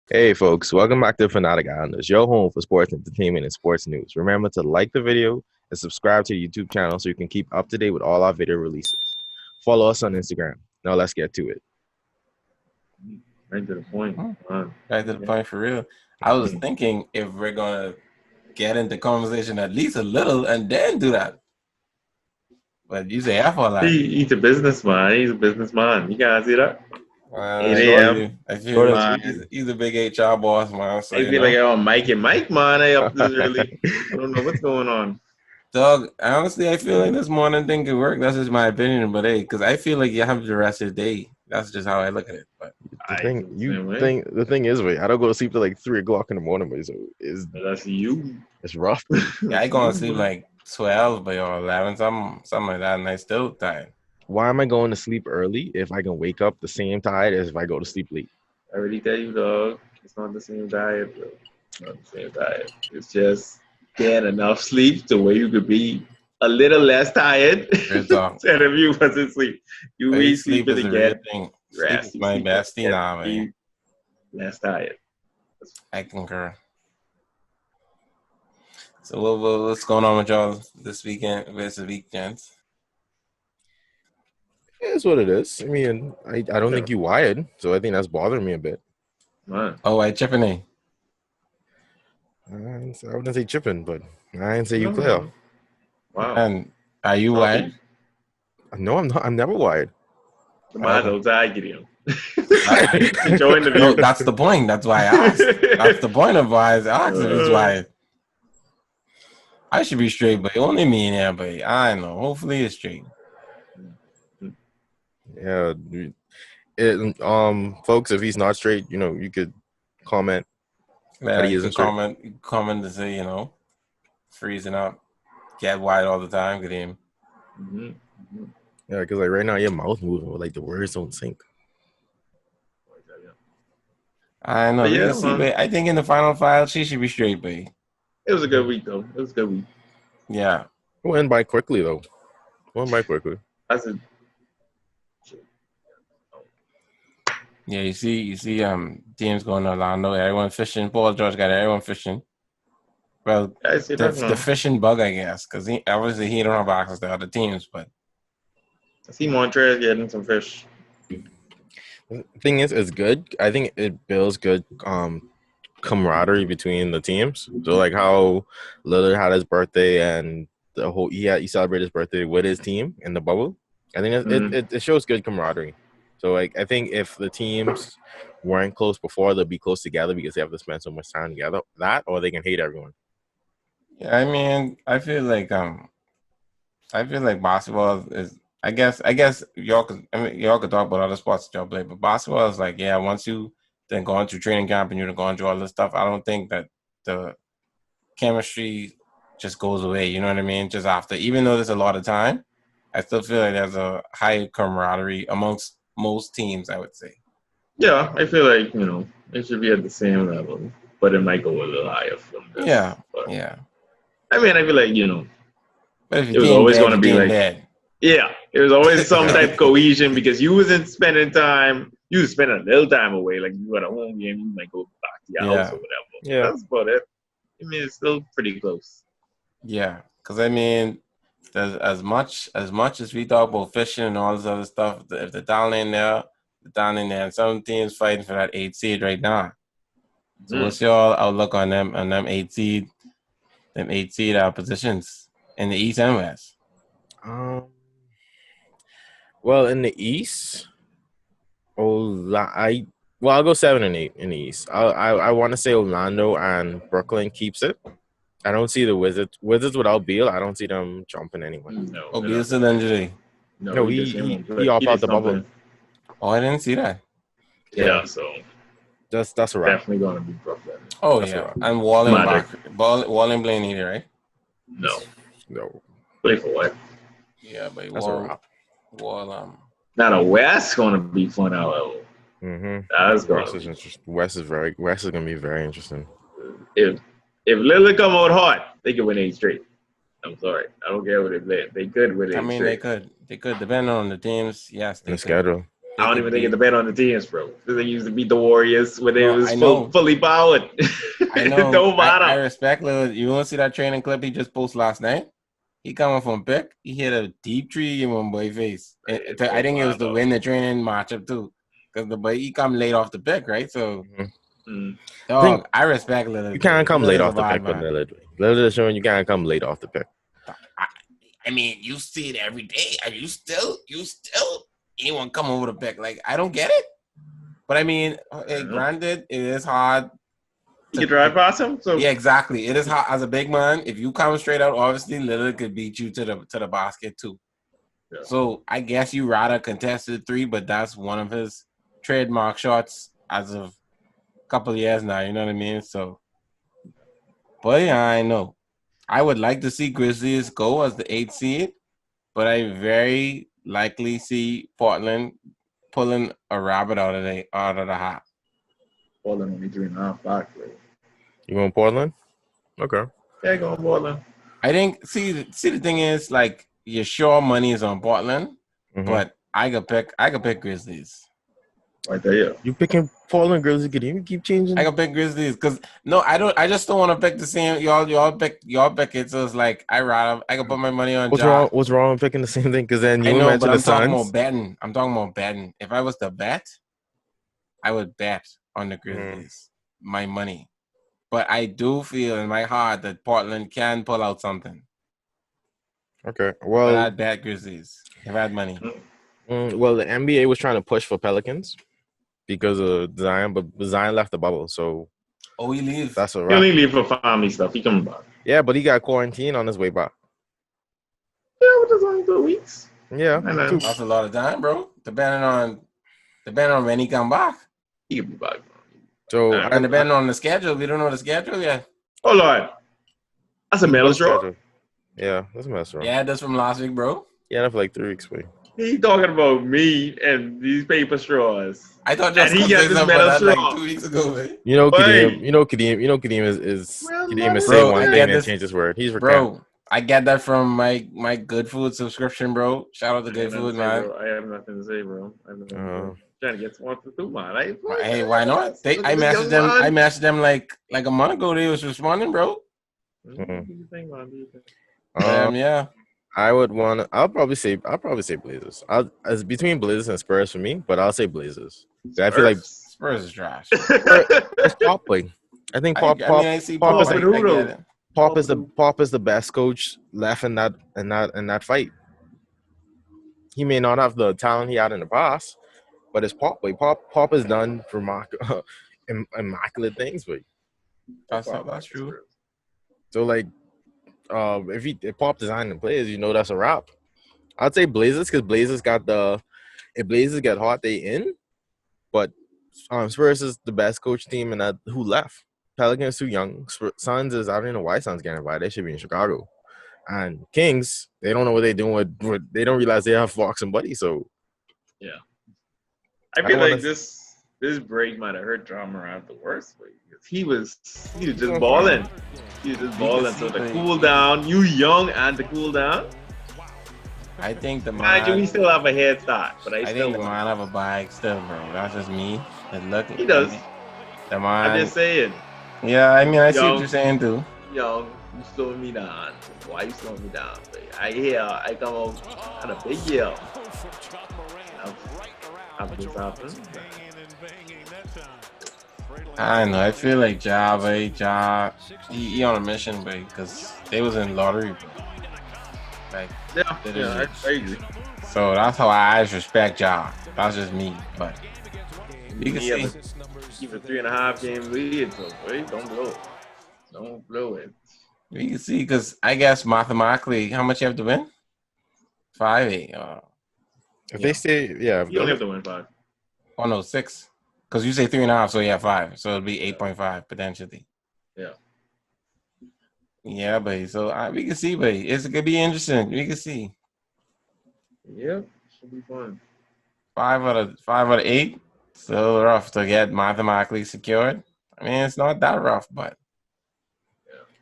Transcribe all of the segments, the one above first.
Hey folks, welcome back to Fanatic Islanders, your home for sports entertainment and sports news. Remember to like the video and subscribe to the YouTube channel so you can keep up to date with all our video releases. Follow us on Instagram. Now let's get to it. Right to the point. Right to the point for real. I was thinking if we're gonna get into conversation at least a little and then do that. But you say half all that. He's a businessman. He's a businessman. You guys see that? 8 Short, a.m. I feel short and like sweet. he's a big HR boss, man. So I you feel know, like I'm Mike and Mike, man. I up this early. I don't know what's going on. dog. Honestly, I feel like this morning thing could work. That's just my opinion, but hey, because I feel like you have the rest of the day. That's just how I look at it. But The I thing feel the you same way. think the thing is, wait, I don't go to sleep till like 3 o'clock in the morning, but That's you. it's rough. yeah, I That's go you, to sleep man. like 12, but or 11, something like that, and I still tired. Why am I going to sleep early if I can wake up the same tired as if I go to sleep late? I already tell you, dog. It's not the same diet, bro. It's not the same diet. It's just get enough sleep to where you could be a little less tired Real talk. instead of you wasn't sleep. You I think need sleep sleeping is to a real get thing. Sleep is rest. You my sleep to bestie get now, man. be less tired. I concur. So what's going on with y'all this weekend? This weekend? It is what it is. I mean, I don't think you wired, so I think that's bothering me a bit. Man. Oh, I chipping in. I wouldn't say chipping, but I didn't say you No, clear. no. Wow. And are you wired? Coffee. No, I'm not. I'm never wired. The man's Oh, outside, Gideon. I, Enjoying the no, view. that's the point. That's why I asked. That's the point of why I asked if he's Uh, wired. I should be straight, but only me and him. But I don't know. Hopefully it's straight. Yeah, folks, if he's not straight, you could comment that Yeah, he you isn't could straight. comment to say freezing up, get wide all the time. Get him. Yeah, because like right now your mouth moving, but like the words don't sync. I know. But We yeah, can see, man. but I think in the final file she should be straight, but It was a good week, though. It was a good week. yeah. It went by quickly though. Went by quickly. I said, Yeah, you see, teams going to Orlando. Everyone fishing. Paul George got everyone fishing. Well, I see the that, man. fishing bug, I guess, because he obviously he don't have access to other teams. But I see Montrez getting some fish. The thing is, it's good. I think it builds good camaraderie between the teams. So like how Lillard had his birthday and he celebrated his birthday with his team in the bubble. I think it shows good camaraderie. So like I think if the teams weren't close before, they'll be close together because they have to spend so much time together. That or they can hate everyone. yeah, I mean, I feel like basketball is. I guess y'all could talk about other sports that y'all play, but basketball is like, yeah, once you then go into training camp and you're going through all this stuff, I don't think that the chemistry just goes away. You know what I mean? Just after, even though there's a lot of time, I still feel like there's a high camaraderie amongst most teams. I would say. Yeah, I feel like, it should be at the same level, but it might go a little higher from this. Yeah, But yeah. I mean, I feel like, But if your it was team always dead, going to your be team like, dead. yeah, it was always some Yeah. type of cohesion because you wasn't spending time, you was spending a little time away. Like you at a home game, you might go back to your house Yeah, or whatever. Yeah. That's about it. I mean, it's still pretty close. yeah. Because I mean, there's as much as we talk about fishing and all this other stuff. If they're down in there, they're down in there, and some teams fighting for that 8 seed right now. So Mm. what's your outlook on them 8 seed, positions in the East and West? Um. Well, in the East, I'll go 7 and 8 in the East. I want to say Orlando and Brooklyn keeps it. I don't see the Wizards without Beal. I don't see them jumping anywhere. No, Oh, they're Beal not still going to. injury. No, No, he just he won't he play. off He out just the not bubble. playing. Oh, I didn't see that. Yeah, Yeah, so that's a wrap. definitely going to be Brooklyn. Oh That's a yeah, wrap. and Walling Magic. back. Walling playing either, right? No. No, Play for what? Yeah, but that's a wrap. Wall Now the West going to be fun out. That's going West to is be interesting. West is gonna be very interesting. if Lillard come out hot, they can win 8 straight. I'm sorry, I don't care what they play. They could win I eight mean, straight. they could depend on the teams. Yes, And they the could. schedule. I don't even think it depends on the teams, bro. They used to beat the Warriors when they No, was I know. fully powered. I It know. don't I matter. respect Lillard. You want to see that training clip he just posted last night? He coming from pick. He hit a deep tree in one boy face. I think it was to win the training matchup too, because the boy he come late off the pick, right? So, I think dog, I respect Lillard. you can't come late Lillard's a off the bad pick with man. Lillard. Lillard is showing you can't come late off the pick. I mean, you see it every day, and you still anyone come over the pick. Like, I don't get it. But I mean, granted, it is hard. You can drive past him. So Yeah, exactly. It is hard as a big man. If you come straight out, obviously Lillard could beat you to the basket too. Yeah. So I guess you rather contested three, but that's one of his trademark shots as of a couple of years now. You know what I mean? So, but yeah, I know. I would like to see Grizzlies go as the 8th seed, but I very likely see Portland pulling a rabbit out of the hat. Portland only 3.5 back, bro. You want Portland? Okay. Yeah, going Portland. I think see the thing is like your sure money is on Portland, but I could pick Grizzlies. Right there, yeah. You picking Portland Grizzlies? Could you keep changing? I could pick Grizzlies because no, I don't. I just don't want to pick the same. Y'all pick it. So it's like I could put my money on. What's wrong? What's wrong with picking the same thing? Because then you I know, mentioned but the I'm talking Suns. about betting. I'm talking about betting. If I was to bet, I would bet on the Grizzlies. My money. But I do feel in my heart that Portland can pull out something. Okay. But Well, I'd bet Grizzlies if I had money. well, the NBA was trying to push for Pelicans because of Zion, but Zion left the bubble, so he leaves. that's a He wrap. only leave for family stuff. He coming back. Yeah, but he got quarantined on his way back. Yeah, but that's only 2 weeks. Yeah, I know. That's a lot of time, bro. Depending on when he come back. He can be back. so And depending on the schedule, we don't know the schedule yet. Oh Lord, that's a medal draw. Yeah, that's a mess around. Yeah, that's from last week, bro. Yeah, that's for like 3 weeks, wait. He talking about me and these paper straws. I thought just And he got this about medal that straw. like 2 weeks ago, man. You know, Wait. Kadeem is Well, Kadeem is bro, saying one I thing get and this- change his word. He's Bro, I get that from my Good Food subscription, bro. Shout out to Good Food, man. I have nothing to say, bro. Trying to get someone to do mine. Like, Hey, why not? I messaged them like a month ago. They was responding, bro. What do you think, man? What do you think? Yeah. I'll probably say Blazers. It's between Blazers and Spurs for me, but I'll say Blazers. I feel like Spurs is trash. it's Pop play. I think I see Pop is I like, get it. Pop is the best coach left in that fight. He may not have the talent he had in the past, but it's Pop play. Pop has done immaculate things, but That's true. so like if Pop designing players, that's a wrap. I'd say Blazers because Blazers if Blazers get hot, they in. But Spurs is the best coach team and that who left. Pelicans too young. Suns is I don't know why Suns getting invited. They should be in Chicago. And Kings, they don't know what they're doing with they don't realize they have Fox and Buddy. So yeah, I feel like this break might have hurt John Moran the worst way because he was just balling. He was just balling. So the cool down, you young and the cool down. I think the Mind you, we still have a head start, but I think the man have a bag still, bro. That's just me. He does. The man. I'm just saying. Yeah, I mean, I see what you're saying too. Young, you slowing me down. Why you slowing me down? I come out at a big yell. This happens. I know. I feel like Ja, he on a mission, babe, because they was in lottery. Like, I agree. So that's how I respect Ja. That's just me, but you can see. Keep a 3.5 game lead, so wait, don't blow it. Don't blow it. You can see, because I guess mathematically, how much you have to win? 5-8. If they stay, yeah. You don't have to win 5. Oh no, 6. Because you say 3.5, so yeah, 5. So it'll be 8.5 potentially. Yeah. Yeah, but so we can see, but it's gonna be interesting. We can see. Yeah, should be fun. 5 out of 8. Still rough to get mathematically secured. I mean, it's not that rough, but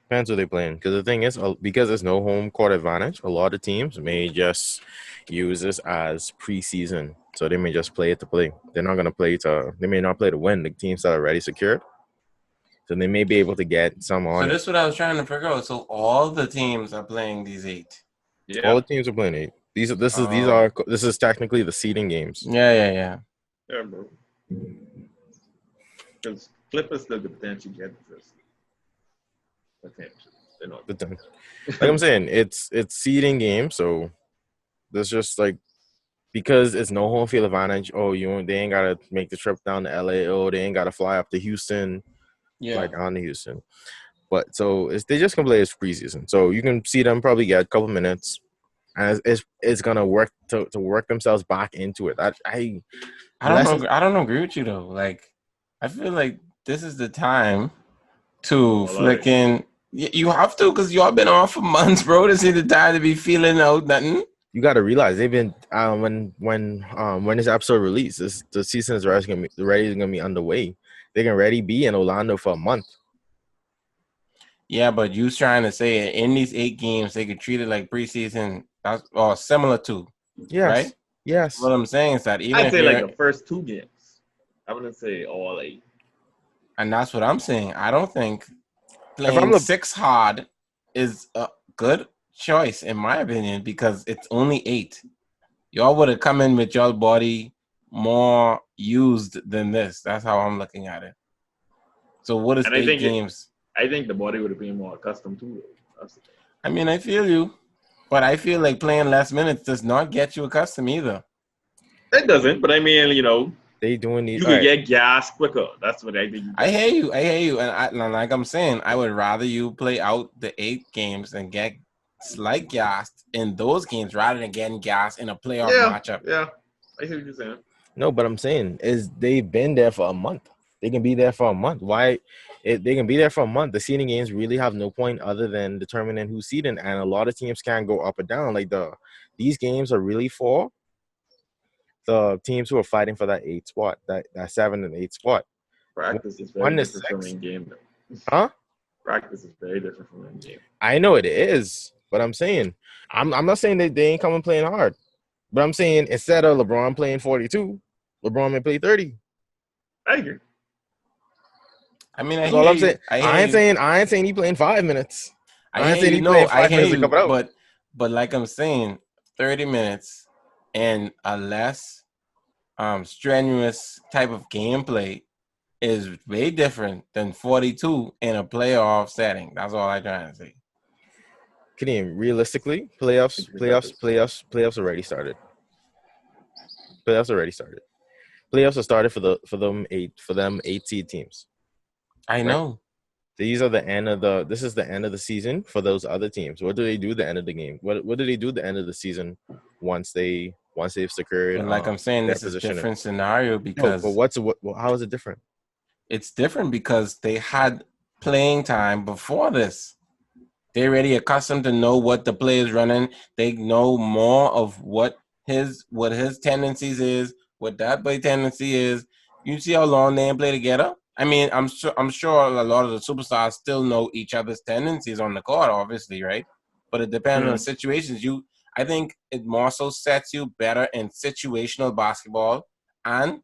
depends who they playing. Because the thing is, because there's no home court advantage, a lot of teams may just use this as preseason So they may just play it to play. They're not gonna play to. They may not play to win. The teams that are already secured, so they may be able to get some So on it. this is what I was trying to figure out. So all the teams are playing these 8. All Yeah. the teams are playing 8. Oh. This is technically the seeding games. Yeah. Yeah, bro. Because Clippers still could potentially get the first. Potentially. They're not. But then, like I'm saying, it's seeding games. So there's just like because it's no home field advantage. Oh, they ain't gotta make the trip down to LA. Oh, they ain't gotta fly up to Houston, fly Yeah. down to Houston. But so they just can play as preseason. So you can see them probably get a couple minutes, and it's gonna work to work themselves back into it. I don't less know. I don't agree with you though. Like, I feel like this is the time to flicking. You have to because y'all been on for months, bro. This is the time to be feeling out nothing. you got to realize they've been when this episode releases, the season is already gonna be underway. They can already be in Orlando for a month. Yeah, but you trying to say in these 8 games they could treat it like preseason, or similar to, Yes, right? yes. What I'm saying is that even I'd if say you're, like the first 2 games. I wouldn't say all 8. and that's what I'm saying. I don't think If I'm playing 6 hard is a good choice in my opinion because it's only 8. Y'all would have come in with y'all body more used than this. That's how I'm looking at it. So what is And 8 games? I think the body would have been more accustomed to it. I mean, I feel you, but I feel like playing less minutes does not get you accustomed either. It doesn't, but I mean, they doing these, you could get gas quicker. That's what I think. I hear you, and like I'm saying, I would rather you play out the 8 games and get slight gassed in those games rather than getting gassed in a playoff matchup. Yeah, I see what you're saying. No, but I'm saying is they've been there for a month. They can be there for a month. Why? They can be there for a month. The seeding games really have no point other than determining who's seeding, and a lot of teams can go up or down. Like these games are really for the teams who are fighting for that 8 spot, that 7 and 8 spot. Practice is very different from in game, though. Huh? Practice is very different from in game. I know it is, but I'm saying I'm not saying that they ain't coming playing hard, but I'm saying instead of LeBron playing 42, LeBron may play 30. I agree. I mean, That's all I'm saying. I ain't saying he playing 5 minutes. I ain't saying he playing 5 minutes to cover out. But like I'm saying, 30 minutes and a less strenuous type of gameplay is way different than 42 in a playoff setting. That's all I'm trying to say. Kadeem, realistically, playoffs already started. Playoffs already started. Playoffs are started for them 8 seed teams. I know. This is the end of the season for those other teams. What do they do at the end of the game? What do they do at the end of the season once they've secured? But like I'm saying, this is a different scenario because how is it different? It's different because they had playing time before this. They're already accustomed to know what the play is running. They know more of what his tendencies is, what that play tendency is. You see how long they play together? I mean, I'm sure a lot of the superstars still know each other's tendencies on the court, obviously, right? But it depends on the situations. I think it more so sets you better in situational basketball and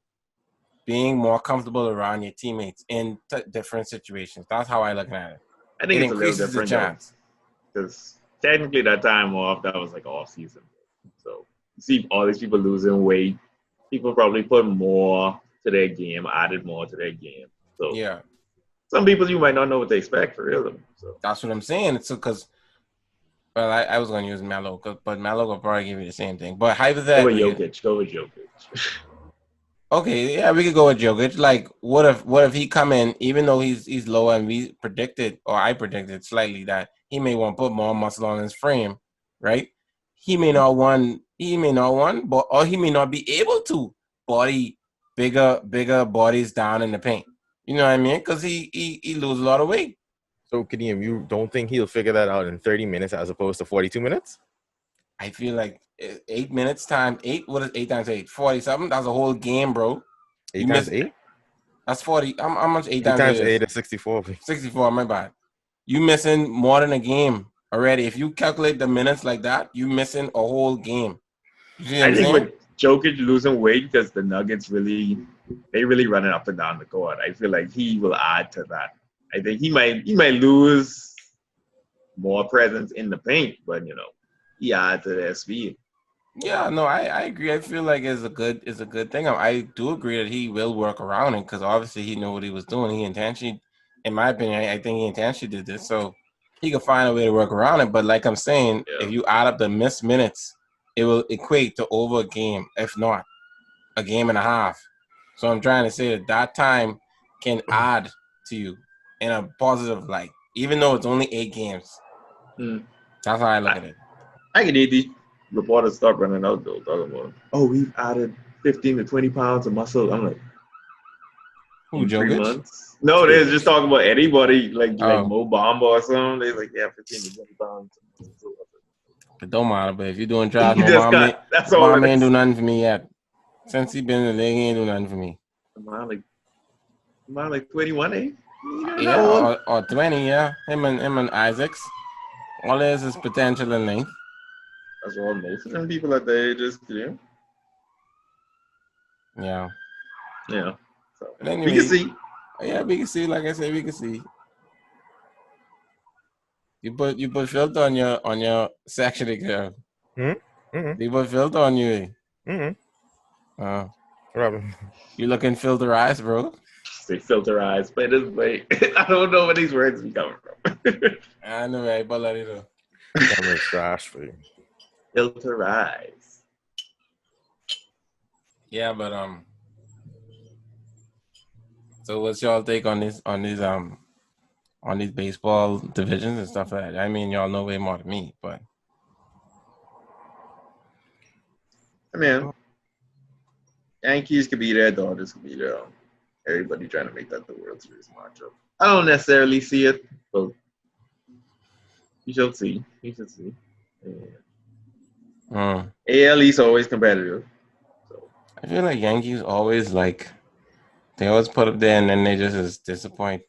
being more comfortable around your teammates in different situations. That's how I look at it. I think it increases the chance. Because technically that time off, that was like off season. So you see all these people losing weight. People probably put more to their game, added more to their game. So yeah, some people you might not know what they expect for real. So that's what I'm saying. It's because I was going to use Melo, but Melo will probably give you the same thing. But hypothetically, go with Jokic. Okay, yeah, we could go with Jokic. Like, what if he come in, even though he's lower, and I predicted slightly that he may want to put more muscle on his frame, right? He may not want, but or he may not be able to body bigger bodies down in the paint. You know what I mean? Because he lose a lot of weight. So, Kadeem, you don't think he'll figure that out in 30 minutes as opposed to 42 minutes? I feel like 8 minutes time. What is 8 times 8? 40 something. That's a whole game, bro. 8 times 8? That's 40. How much 8 times 8 is? 8 is 64. 64, my bad. You missing more than a game already. If you calculate the minutes like that, you missing a whole game. You see what I'm saying? Jokic losing weight because the Nuggets really running up and down the court. I feel like he will add to that. I think he might lose more presence in the paint, but he adds to their speed. Yeah, no, I agree. I feel like it's a good thing. I do agree that he will work around it because obviously he knew what he was doing. He intentionally, in my opinion, I think he intentionally did this, so he could find a way to work around it. But like I'm saying, if you add up the missed minutes, it will equate to over a game, if not a game and a half. So I'm trying to say that time can add to you in a positive light, even though it's only 8 games. That's how I look at it. I can need these reporters start running out though, talking about, oh, we've added 15 to 20 pounds of muscle. I'm like, who, in 3 Jokic? months? No, they're just talking about anybody like Mo Bamba or something. They're like, yeah, 15 to 20 pounds of muscle. It don't matter, but if you're doing drives, He just got. That's all. Mom ain't do nothing for me yet. Since he been in the league, he ain't do nothing for me. Am I like 21, eh? Yeah, or 20, yeah. Him and Isaacs. All there is potential and length. That's all most of them people at the age is clear. Yeah. Yeah. So anyway, we can see. Yeah, we can see. Like I said, we can see. You put filter on your section, girl. You put filter on you. You looking filterized, bro? Say filterized, but this way, I don't know where these words be coming from. I know, right? But let it go. Camera's trash for you. Filterized. Yeah, but so what's y'all take on these baseball divisions and stuff like that? I mean, y'all know way more than me, but I mean, Yankees could be there, Dodgers could be there. Everybody trying to make that the World Series matchup. I don't necessarily see it, but you shall see. You shall see. Yeah. AL East always competitive. So. I feel like Yankees always they always put up there and then they just disappoint.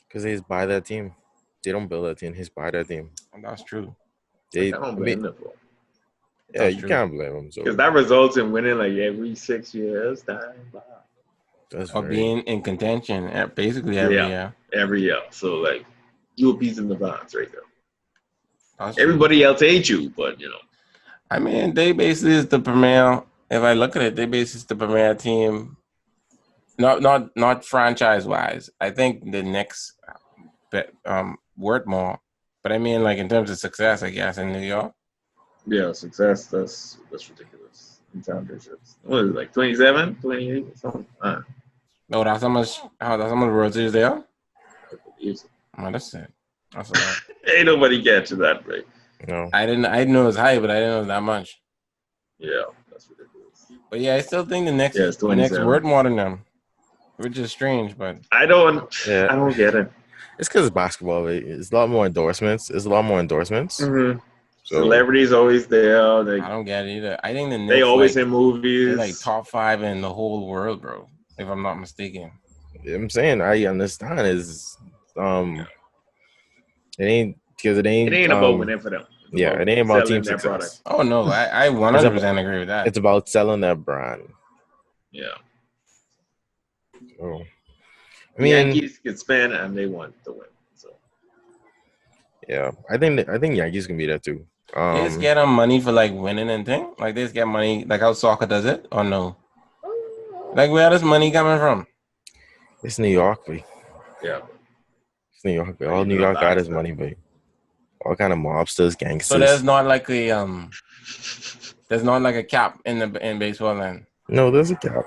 Because he's by that team. They don't build that team. He's by that team. And that's true. I don't blame them for. Yeah, you can't blame them. Because that results in winning like every 6 years. Or being in contention basically every year. Every year. So like you a piece in the box right there. That's Everybody true. else hate you, but I mean, they basically is the premier. If I look at it, they basically is the premier team. Not franchise wise. I think the Knicks worth more. But I mean, like in terms of success, I guess in New York. Yeah, success. That's ridiculous in championships. What is it, like 27, 28 or something? No, that's how much World Series they are? Oh, that's it. That's a lot. Ain't nobody catching that, right? No. I didn't know it was high, but I didn't know it was that much. Yeah, that's ridiculous. But yeah, I still think the Knicks worth more than them. Which is strange, but I don't get it. It's because it's basketball. It's a lot more endorsements. Mm-hmm. So, celebrities always there. I don't get it either. I think the Knicks, they always in movies. They're like top 5 in the whole world, bro. If I'm not mistaken. I'm saying I understand is it ain't because it ain't about winning for them. It ain't about team success. Product. Oh no, I 100% agree with that. It's about selling their brand. Yeah. Oh. I mean, Yankees can spend and they want to win. So. Yeah, I think Yankees can be that too. They just get them money for like winning and thing. Like they just get money like how soccer does it, or no? Like where does money coming from? It's New York, boy. Yeah. It's New York, boy. All New York got is money, boy. All kind of mobsters, gangsters. So there's not like a cap in baseball then. No, there's a cap.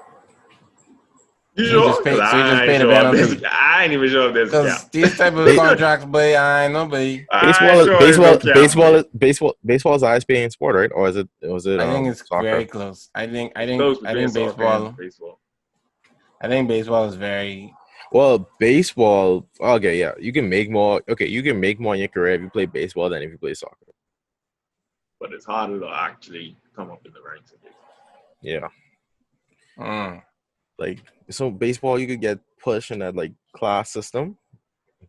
You just pay the penalty. I ain't even sure if there's a cap. These type of contracts, boy, I ain't know, boy. Baseball is the highest paying sport, right? Or was it? I think it's soccer? very close. I think baseball. I think baseball is very. Well, baseball. Okay, yeah, you can make more. Okay, you can make more in your career if you play baseball than if you play soccer. But it's harder to actually come up in the ranks of baseball. Yeah. Like so, baseball you could get pushed in that like class system,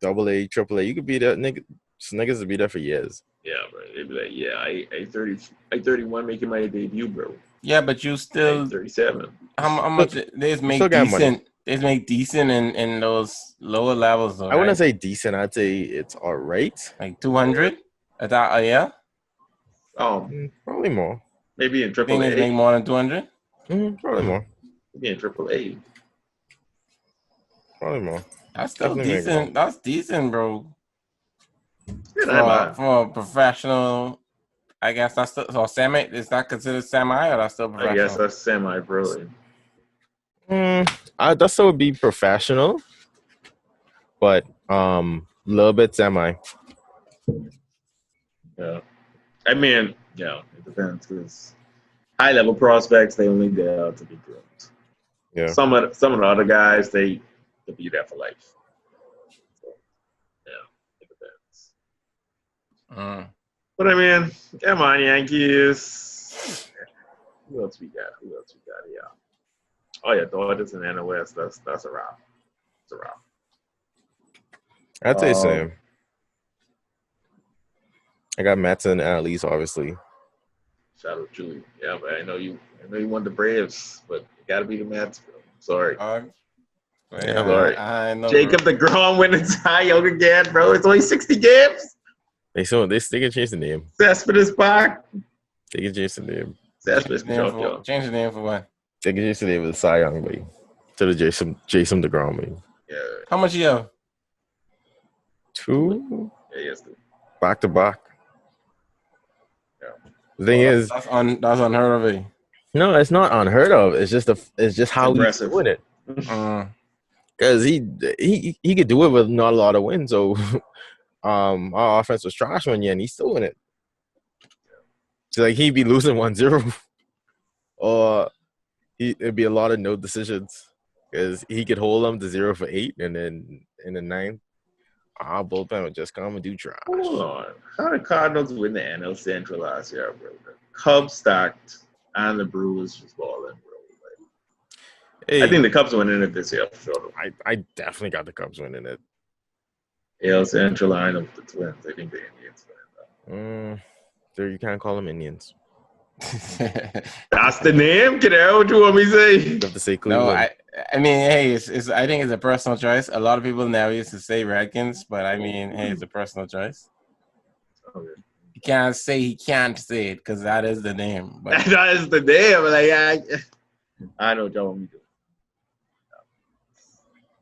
AA, AAA. You could be there, niggas would be there for years. Yeah, bro. They'd be like, yeah, I 31 making my debut, bro. Yeah, but you still 37. how much they You still make got money. decent? They make decent in those lower levels, though, I wouldn't right? say decent. I'd say it's all right. Like 200 at that a year. Probably more. Maybe in You think they make AAA. more than 200? Probably more. Maybe in AAA. Probably more. That's still Definitely make more. decent. That's decent, bro. Yeah, not bad. For a professional, I guess that's still so semi. Is that considered semi or that's still I guess professional? that's semi-pro. That still would be professional, but a little bit semi. Yeah. I mean, yeah, it depends because high-level prospects they only there to be groomed. Yeah. Some of the other guys they'll be there for life. So, yeah, it depends. But I mean, come on, Yankees. Who else we got? Yeah. Oh yeah, Dodgers and NOS. That's a wrap. It's a wrap. I'd say same. I got Mets and Annalise, obviously. Shout out Julie. Yeah, but I know you want the Braves, but it gotta be the Mets, bro. Sorry. Yeah, Sorry. I know. Jacob DeGrom winning Cy Young again, bro. It's only 60 games. They can change the name. Cespedes back. They can change the name. Cespedes Change the name for what? They can change the name of the Cy Young League to the Jason DeGrom League. Yeah. How much you have? 2 Yeah, yes, dude. back to back. Yeah. The thing is, that's unheard of. no, it's not unheard of. It's just how he's doing it. Because he could do it with not a lot of wins. So our offense was trash one year, and he's still in it. So like he'd be losing 1-0, or it'd be a lot of no decisions because he could hold them to 0 for 8, and then in the ninth, our bullpen would just come and do trash. Hold on. How did Cardinals win the NL Central last year, bro? The Cubs stacked and the Brewers just balling, bro. Like, I think the Cubs winning it this year for sure. I definitely got the Cubs winning it. AL Central line of the Twins. I think the Indians win that. So you can't call them Indians. That's the name, kiddo. What you want me to say? You have to say Cleveland. No, I mean, hey, it's I think it's a personal choice. A lot of people now used to say Redskins, but I mean, hey, it's a personal choice. Okay. You can't say he can't say it because that is the name. But that is the name. Like I know what y'all want me to do.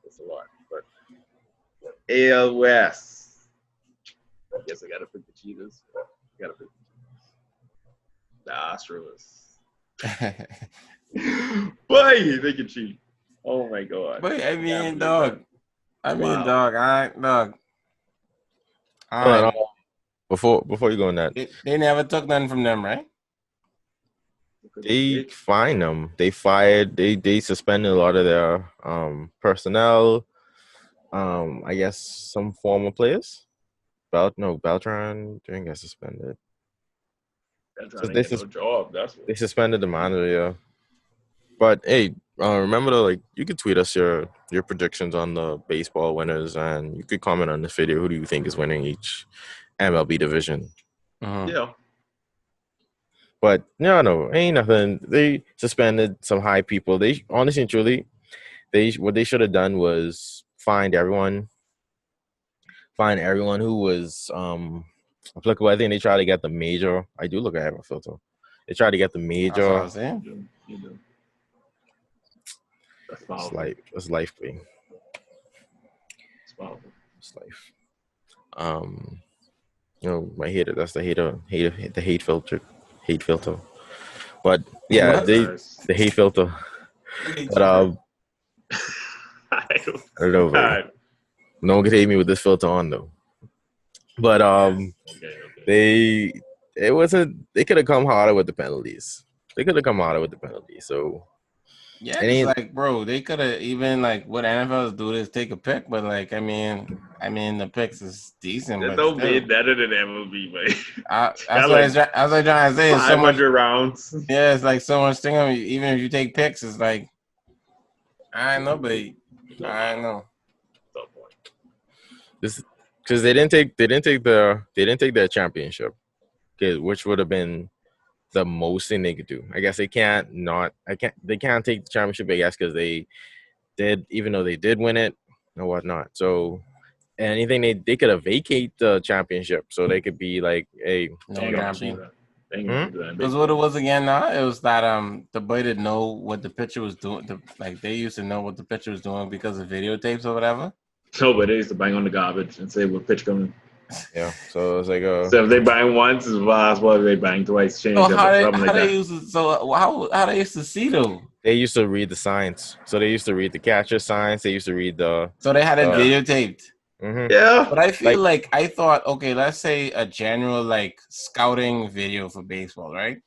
It's a lot, but AL West. I guess I gotta pick the Cheetahs. Gotta pick the Astros. Boy, they can cheat. Oh my god. But I mean, dog. Dog. Before you go on that, they never took nothing from them, right? They fined them. They fired. They suspended a lot of their personnel. I guess some former players. Beltran didn't get suspended. Beltran ain't got no job. That's what. They suspended the manager. Yeah. But hey, remember to you could tweet us your predictions on the baseball winners, and you could comment on this video. Who do you think is winning each MLB division? Yeah. But no, ain't nothing. They suspended some high people. They honestly and truly, what they should have done was find everyone who was applicable. I think they tried to get the major. I do look at my filter. They tried to get the major. That's what I was saying. That's life, baby. It's life. My hater. That's the hate filter. Hate filter. But yeah, the hate filter. But I don't know, baby. No one could hate me with this filter on though. But they could have come harder with the penalties. So yeah, it's like, bro, they could have even like what NFLs do is take a pick, but like I mean the picks is decent. They don't be better than MLB, man. That's what I'm trying to say. 500 rounds. Yeah, it's like so much thing. I mean, even if you take picks, it's like I don't know, but I don't know. This because they didn't take their championship, which would have been the most thing they could do. I guess they can't not. I can't. They can't take the championship. I guess because they did, even though they did win it or whatnot. So anything they could have vacate the championship, so they could be like a No champion. They ain't gonna do that. Because what it was again now, it was that the boy didn't know what the pitcher was doing. Like they used to know what the pitcher was doing because of videotapes or whatever. No, but they used to bang on the garbage and say what pitch coming. Yeah, so it's like so if they bang once, it's possible. If they bang twice, change so up how or they, something how like they that. used to, so how they used to see though? they used to read the signs. So they used to read the catcher signs. They used to read the. So they had it videotaped. Mm-hmm. Yeah, but I feel like I thought, okay, let's say a general like scouting video for baseball, right?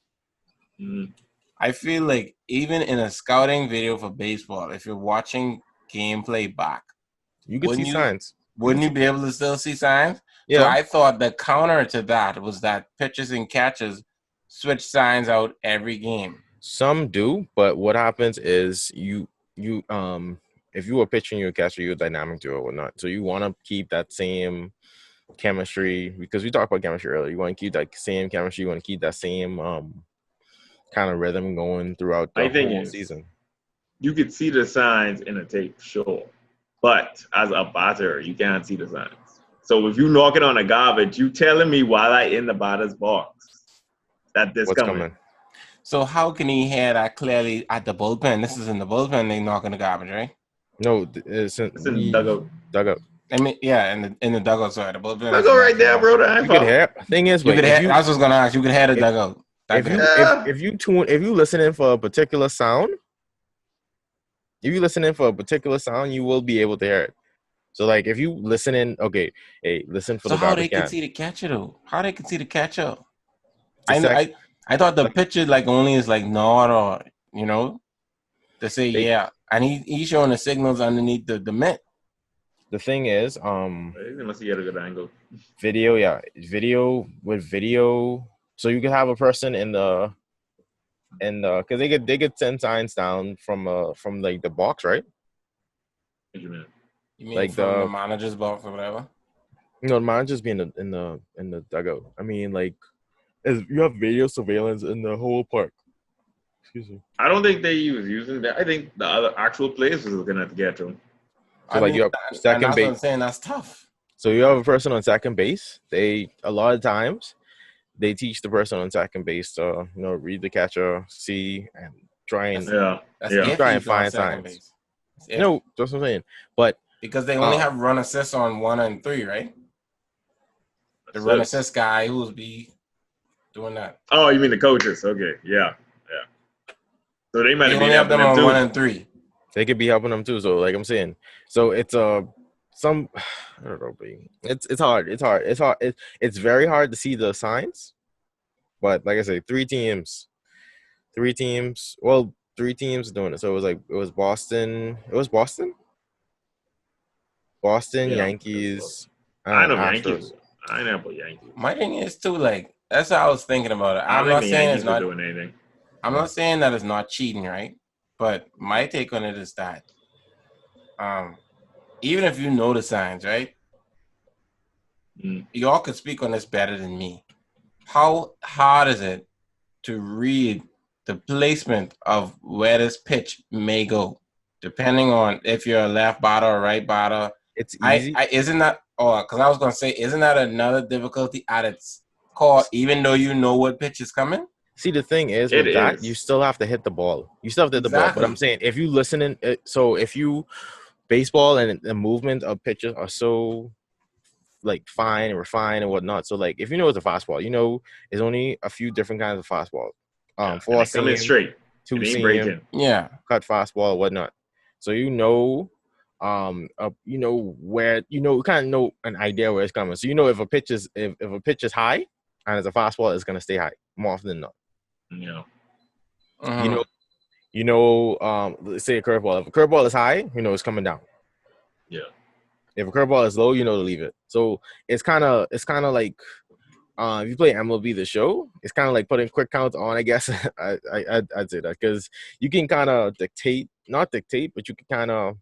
Mm-hmm. I feel like even in a scouting video for baseball, if you're watching gameplay back, you could see signs. Wouldn't you be able to still see signs? Yeah. So I thought the counter to that was that pitchers and catchers switch signs out every game. Some do, but what happens is you if you were pitching, you're a catcher, you're a dynamic duo or whatnot. So you want to keep that same chemistry, because we talked about chemistry earlier. You want to keep that same chemistry. You want to keep that same kind of rhythm going throughout the whole season. You could see the signs in a tape, sure, but as a batter, you can't see the signs. So if you knocking on a garbage, you telling me while I in the batter's box that this coming. So how can he hear that clearly at the bullpen? This is in the bullpen. They knocking the garbage, right? No, it's in the dugout. Dugout. I mean, yeah, in the dugout. Sorry, the bullpen. Dugout right there, bro. You could hear. Thing is, you could hear. I was just gonna ask. You could hear the dugout. If you listen in for a particular sound, you will be able to hear it. So like if you listen in, okay, hey, listen for the garbage. So how they can see the catcher though? How they can see the catcher? I thought the pitcher like only is like nod or to say yeah, and he's showing the signals underneath the mitt. The thing is, they must get a good angle. Video. So you can have a person in the because they could send signs down from like the box, right? What you mean? You mean like from the manager's box or whatever? No, the manager's be in the dugout. I mean, like, you have video surveillance in the whole park. Excuse me. I don't think they was using that. I think the other actual players was looking at the catcher. So like you have second base. What I'm saying, that's tough. So you have a person on second base. A lot of times they teach the person on second base to read the catcher, see, and try and try and find signs. Yeah. No, that's what I'm saying. But because they only have run assist on 1 and 3, right? The run assist guy who's be doing that. Oh, you mean the coaches? Okay, yeah. So they might only have them on 1 and 3. They could be helping them too. So like I'm saying, so it's some I don't know, but it's hard. It's very hard to see the signs. But like I said, three teams. Well, 3 teams doing it. So it was Boston. Yankees. I know Yankees. I know about Yankees. My thing is too, like, that's how I was thinking about it. I'm not saying it's not doing anything. I'm not saying that it's not cheating, right? But my take on it is that even if you know the signs, right? Y'all could speak on this better than me. How hard is it to read the placement of where this pitch may go, depending on if you're a left batter or right batter? It's easy. Isn't that? Oh, because I was gonna say, isn't that another difficulty at its core? Even though you know what pitch is coming. See, the thing is with that, you still have to hit the ball. You still have to hit the ball. But I'm saying, if you listen in, so if you baseball and the movement of pitches are so like fine and refined and whatnot. So like if you know it's a fastball, there's only a few different kinds of fastballs. 4 seam, coming straight, 2 seam, cut fastball, whatnot. So where kind of know an idea where it's coming. So if a pitch is high and it's a fastball, it's gonna stay high more often than not. Yeah. Uh-huh. Let's say a curveball. If a curveball is high, it's coming down. Yeah. If a curveball is low, to leave it. So it's kind of like if you play MLB The Show, it's kind of like putting quick counts on. I guess I'd say that because you can kind of not dictate, but you can kind of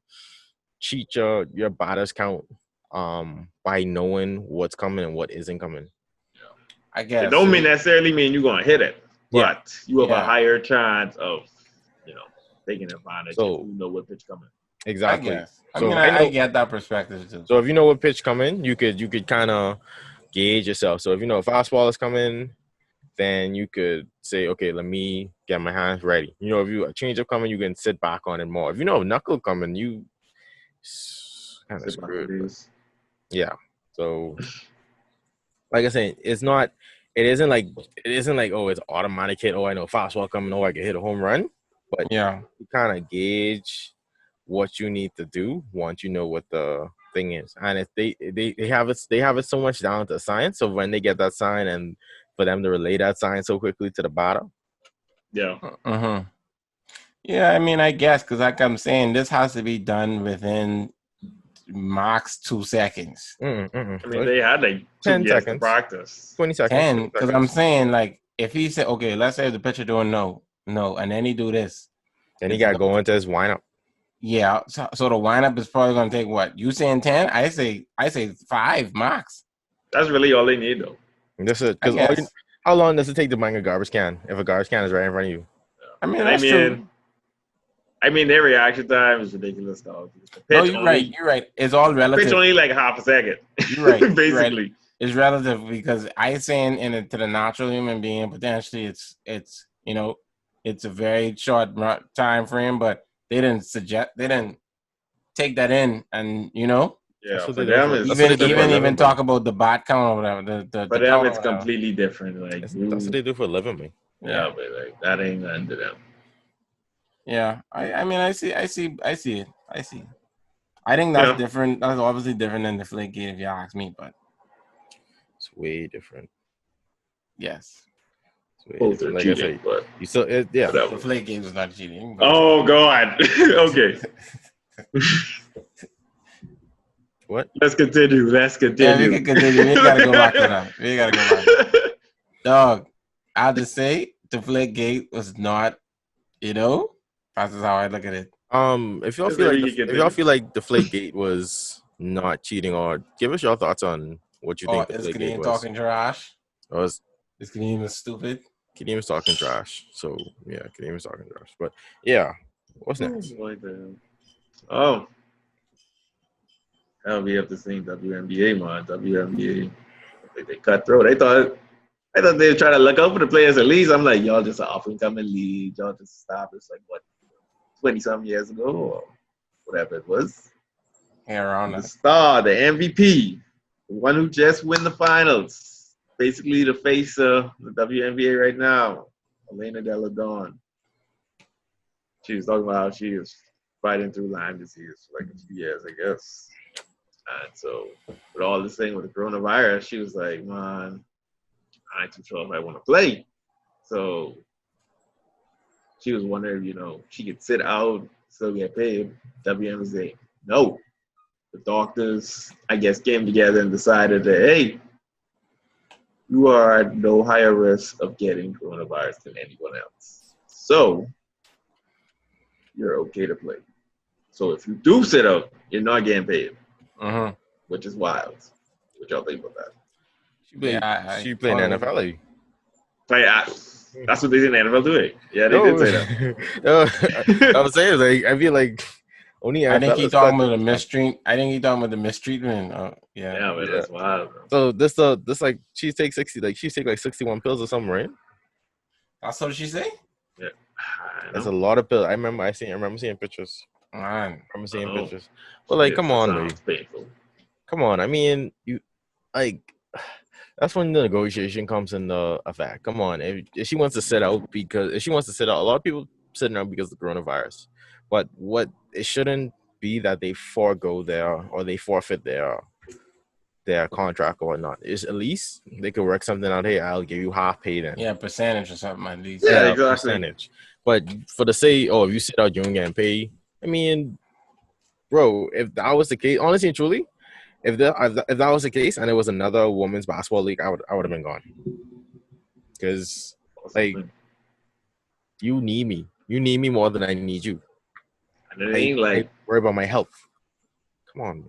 cheat your batters count by knowing what's coming and what isn't coming. Yeah. I guess it don't necessarily mean you're gonna hit it. but you have a higher chance of, taking advantage if you know what pitch coming. Exactly. I guess. I get that perspective too. So if you know what pitch coming, you could kind of gauge yourself. So if you know a fastball is coming, then you could say, okay, let me get my hands ready. If you a change up coming, you can sit back on it more. If you know a knuckle coming, you kind of screwed. Yeah. So like I said, it isn't like oh, it's automatic hit. Oh, I know fastball coming. Oh, I can hit a home run. But you kind of gauge what you need to do once you know what the thing is. And if they have it so much down to science. So when they get that sign and for them to relay that sign so quickly to the batter. Yeah. Yeah, I guess because like I'm saying, this has to be done within max 2 seconds. They had like 10 years seconds to practice. 20 seconds 10, because I'm saying like if he said, okay, let's say the pitcher doing no, and then he do this, then he got to go into his windup. Yeah, so the windup is probably going to take what? You saying 10? I say 5 max. That's really all they need though. This is because how long does it take to bang a garbage can if a garbage can is right in front of you? That's true. Their reaction time is ridiculous, though. No, you're right. It's all relative. Pitch only like half a second. You're right. Basically. You're right. It's relative because I saying to the natural human being, potentially it's it's a very short time frame, but they didn't take that in, and Yeah, for them, even talk about the bot count or whatever. For them, it's completely different. Like that's what they do for a living, man. Yeah, but like that ain't nothing to them. Yeah, I see it. I see. I think that's different. That's obviously different than the flake gate, if you ask me, but it's way different. Yes. Both are cheating, but you still, the flake game is not cheating. Oh God. Okay. What? Let's continue. Yeah, we can continue. We gotta go back to that. Dog, I'll just say the flake gate was not, that's just how I look at it. If y'all feel like the flake gate was not cheating, or give us your thoughts on what you think the flake gate was. Talking trash? Is Kadeem was stupid? Kadeem's talking trash. So yeah, Kadeem's talking trash. But yeah, what's next? Oh, hell, we have to sing WNBA, man. WNBA, they cutthroat. I thought they were trying to look out for the players at least. I'm like, y'all just an up and coming league. Y'all just established like what 20-some years ago or whatever it was. Yeah, around the star, the MVP, the one who just won the finals, basically the face of the WNBA right now, Elena Delle Donne. She was talking about how she is fighting through Lyme disease for like a few years, I guess. And so, with all this thing with the coronavirus, she was like, man, I ain't too sure if I want to play. So, she was wondering, she could sit out, still get paid. WNBA, no. The doctors, I guess, came together and decided that, hey, you are at no higher risk of getting coronavirus than anyone else. So, you're okay to play. So, if you do sit out, you're not getting paid, which is wild. What y'all think about that? She played in the NFL. That's what they did in the NFL doing. Yeah, they did say that. I was saying, like, I feel like only NFL. I think he talking about the mistreatment. Yeah, but that's wild. Bro. So this like she takes 60, like she take like 61 pills or something, right? That's what she say. Yeah, that's a lot of pills. I remember seeing pictures. Man, I remember seeing pictures. But like, come on, painful. Come on. I mean, you like. That's when the negotiation comes into effect. Come on, if she wants to sit out a lot of people sitting out because of the coronavirus. But what it shouldn't be that they forego or they forfeit their contract or whatnot. Is at least they could work something out. Hey, I'll give you half pay then. Yeah, percentage or something at least. Yeah, exactly. Percentage. But for the say, if you sit out, you don't get paid. I mean, bro, if that was the case, honestly and truly. If that was the case and it was another women's basketball league, I would have been gone. Because like you need me. You need me more than I need you. And it ain't like I worry about my health. Come on.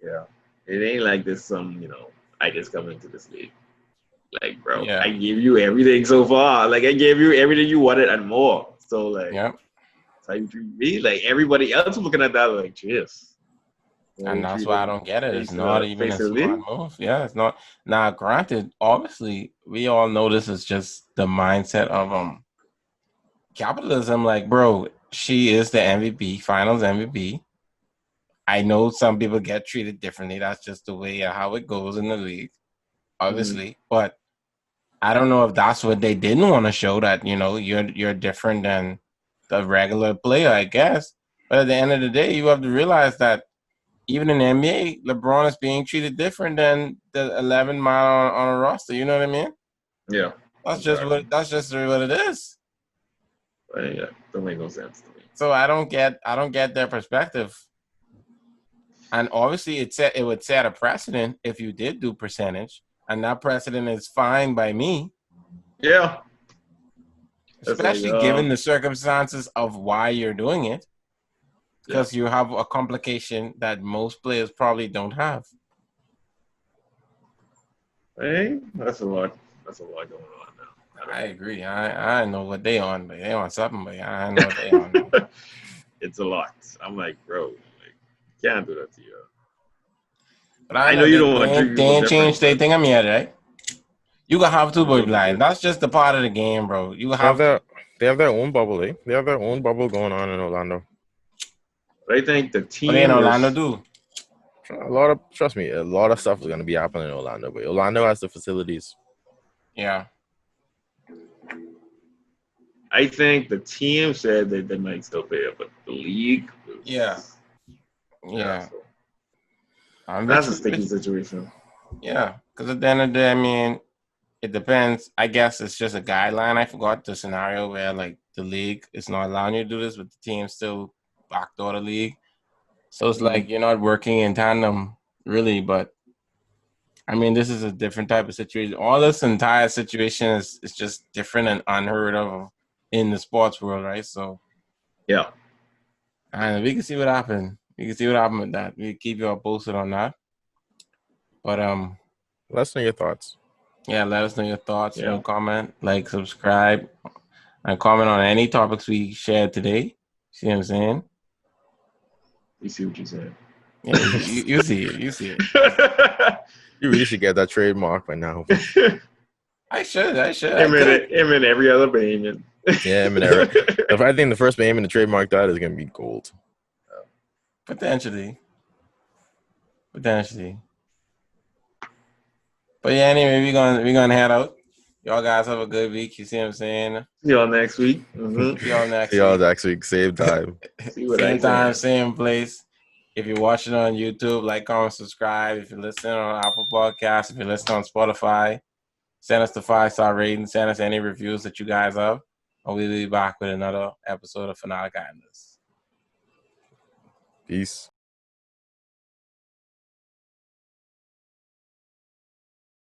Yeah. It ain't like this I just come into this league. Like, bro, Yeah. I gave you everything so far. Like, I gave you everything you wanted and more. So, like, Yeah. that's how you treat me. Like, everybody else looking at that, like, jeez. And that's why I don't get it. It's not even Face a of the smart league. move. Yeah, it's not. Now, granted, obviously, we all know this is just the mindset of capitalism. Like, bro, she is the MVP, Finals MVP. I know some people get treated differently. That's just the way how it goes in the league, obviously. But I don't know if that's what they didn't want to show, that you're different than the regular player, I guess. But at the end of the day, you have to realize that even in the NBA, LeBron is being treated different than the 11 mile on a roster. You know what I mean? Yeah. That's just what it is. But yeah, don't make no sense to me. So I don't get their perspective. And obviously, it would set a precedent if you did do percentage, and that precedent is fine by me. Yeah. Especially given the circumstances of why you're doing it, because you have a complication that most players probably don't have. Hey, that's a lot. That's a lot going on now. I agree. I know what they on, but they on something, but I know what they on. It's a lot. I'm like, bro, like, can't do that to you. But I know you don't want to treat they people ain't different. changed. They think I'm here, right? You gonna have to be blind. That's just the part of the game, bro. You have they have their own bubble, eh? They have their own bubble going on in Orlando. But I think the What they in team Orlando is do? Trust me, a lot of stuff is gonna be happening in Orlando, but Orlando has the facilities. Yeah. I think the team said that they might still pay it, but the league Yeah. So I'm that's a sticky situation. Yeah, because at the end of the day, I mean, it depends. I guess it's just a guideline. I forgot the scenario where like the league is not allowing you to do this, but the team still backdoor the league. So it's like you're not working in tandem, really. But I mean, this is a different type of situation. All this entire situation is just different and unheard of in the sports world, right? So yeah, and we can see what happened. We can see what happened with that. We keep you all posted on that. But let us know your thoughts. Yeah, let us know your thoughts. You know, comment, like, subscribe, and comment on any topics we shared today. See what I'm saying? You see what you're saying. Yeah, you see it. You see it. You really should get that trademark by now. I should. Him and every other Bahamian. Yeah, I mean, I think the first Bahamian to trademark that is going to be gold. Potentially. But yeah, anyway, we're gonna head out. Y'all guys have a good week. You see what I'm saying? See y'all next week. See y'all next See y'all week. next week. Same time. Same time, same place. If you're watching on YouTube, like, comment, subscribe. If you're listening on Apple Podcasts, if you're listening on Spotify, send us the 5-star rating. Send us any reviews that you guys have. And we'll be back with another episode of Fanatic Islanders. Peace.